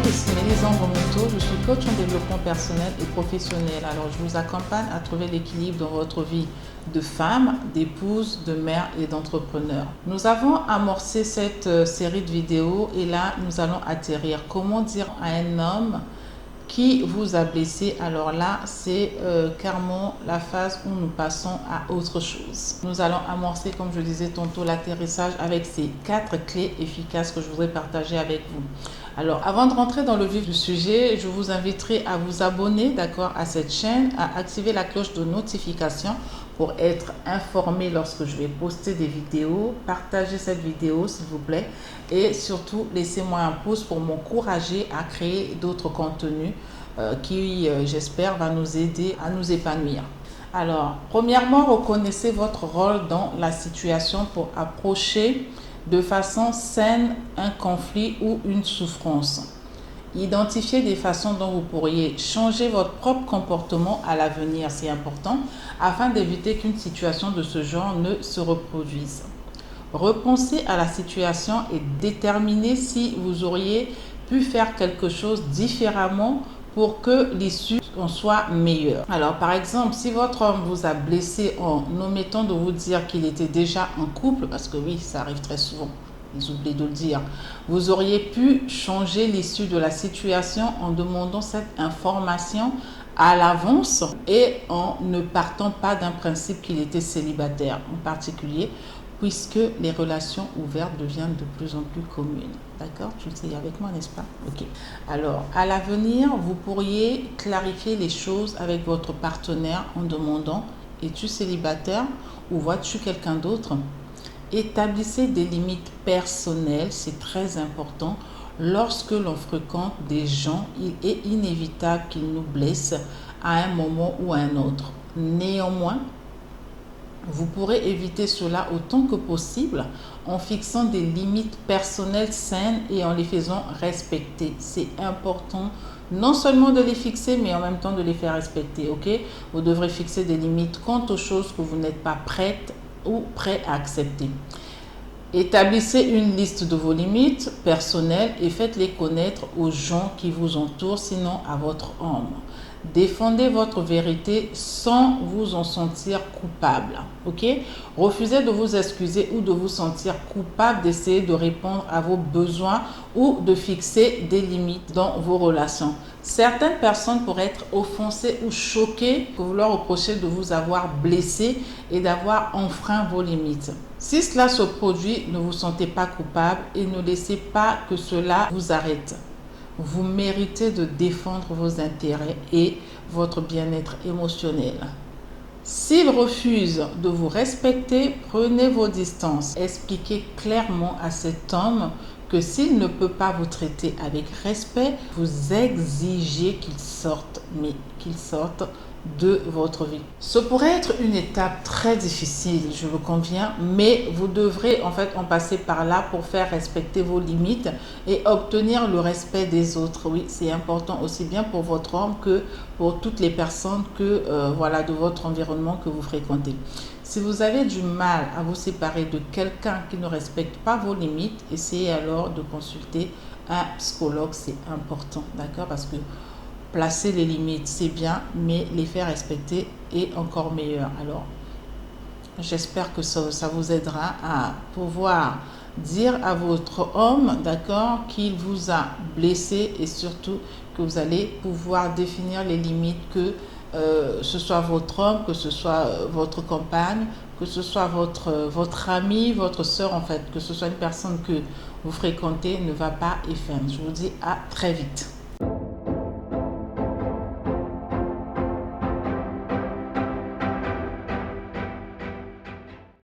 Bonjour, ici Mélisa Ngomoto, je suis coach en développement personnel et professionnel. Alors, je vous accompagne à trouver l'équilibre dans votre vie de femme, d'épouse, de mère et d'entrepreneur. Nous avons amorcé cette série de vidéos et là, nous allons atterrir. Comment dire à un homme qui vous a blessé? Alors là, c'est carrément la phase où nous passons à autre chose. Nous allons amorcer, comme je disais tantôt, l'atterrissage avec ces 4 clés efficaces que je voudrais partager avec vous. Alors, avant de rentrer dans le vif du sujet, je vous inviterai à vous abonner, d'accord, à cette chaîne, à activer la cloche de notification pour être informé lorsque je vais poster des vidéos. Partagez cette vidéo, s'il vous plaît. Et surtout, laissez-moi un pouce pour m'encourager à créer d'autres contenus qui, j'espère, va nous aider à nous épanouir. Alors, premièrement, reconnaissez votre rôle dans la situation pour approcher de façon saine un conflit ou une souffrance. Identifiez des façons dont vous pourriez changer votre propre comportement à l'avenir, c'est important, afin d'éviter qu'une situation de ce genre ne se reproduise. Repensez à la situation et déterminez si vous auriez pu faire quelque chose différemment pour que l'issue en soit meilleure. Alors, par exemple, si votre homme vous a blessé en omettant de vous dire qu'il était déjà en couple, parce que oui, ça arrive très souvent, ils oublient de le dire, vous auriez pu changer l'issue de la situation en demandant cette information à l'avance et en ne partant pas d'un principe qu'il était célibataire en particulier, puisque les relations ouvertes deviennent de plus en plus communes. D'accord? Tu le sais avec moi, n'est-ce pas? Ok. Alors, à l'avenir, vous pourriez clarifier les choses avec votre partenaire en demandant: es-tu célibataire ou vois-tu quelqu'un d'autre? Établissez des limites personnelles, c'est très important. Lorsque l'on fréquente des gens, il est inévitable qu'ils nous blessent à un moment ou à un autre. Néanmoins, vous pourrez éviter cela autant que possible en fixant des limites personnelles saines et en les faisant respecter. C'est important non seulement de les fixer, mais en même temps de les faire respecter. Ok? Vous devrez fixer des limites quant aux choses que vous n'êtes pas prête ou prêt à accepter. Établissez une liste de vos limites personnelles et faites-les connaître aux gens qui vous entourent, sinon à votre homme. Défendez votre vérité sans vous en sentir coupable. Ok? Refusez de vous excuser ou de vous sentir coupable d'essayer de répondre à vos besoins ou de fixer des limites dans vos relations. Certaines personnes pourraient être offensées ou choquées que vous leur reprochez de vous avoir blessé et d'avoir enfreint vos limites. Si cela se produit, ne vous sentez pas coupable et ne laissez pas que cela vous arrête. Vous méritez de défendre vos intérêts et votre bien-être émotionnel. S'il refuse de vous respecter, prenez vos distances. Expliquez clairement à cet homme que s'il ne peut pas vous traiter avec respect, vous exigez qu'il sorte, mais qu'il sorte de votre vie. Ce pourrait être une étape très difficile, je le conviens, mais vous devrez en fait en passer par là pour faire respecter vos limites et obtenir le respect des autres. Oui, c'est important aussi bien pour votre homme que pour toutes les personnes voilà, de votre environnement que vous fréquentez. Si vous avez du mal à vous séparer de quelqu'un qui ne respecte pas vos limites, essayez alors de consulter un psychologue, c'est important, d'accord? Parce que placer les limites, c'est bien, mais les faire respecter est encore meilleur. Alors, j'espère que ça vous aidera à pouvoir dire à votre homme, d'accord, qu'il vous a blessé et surtout que vous allez pouvoir définir les limites, que ce soit votre homme, que ce soit votre compagne, que ce soit votre ami, votre soeur en fait, que ce soit une personne que vous fréquentez, ne va pas et fin. Je vous dis à très vite.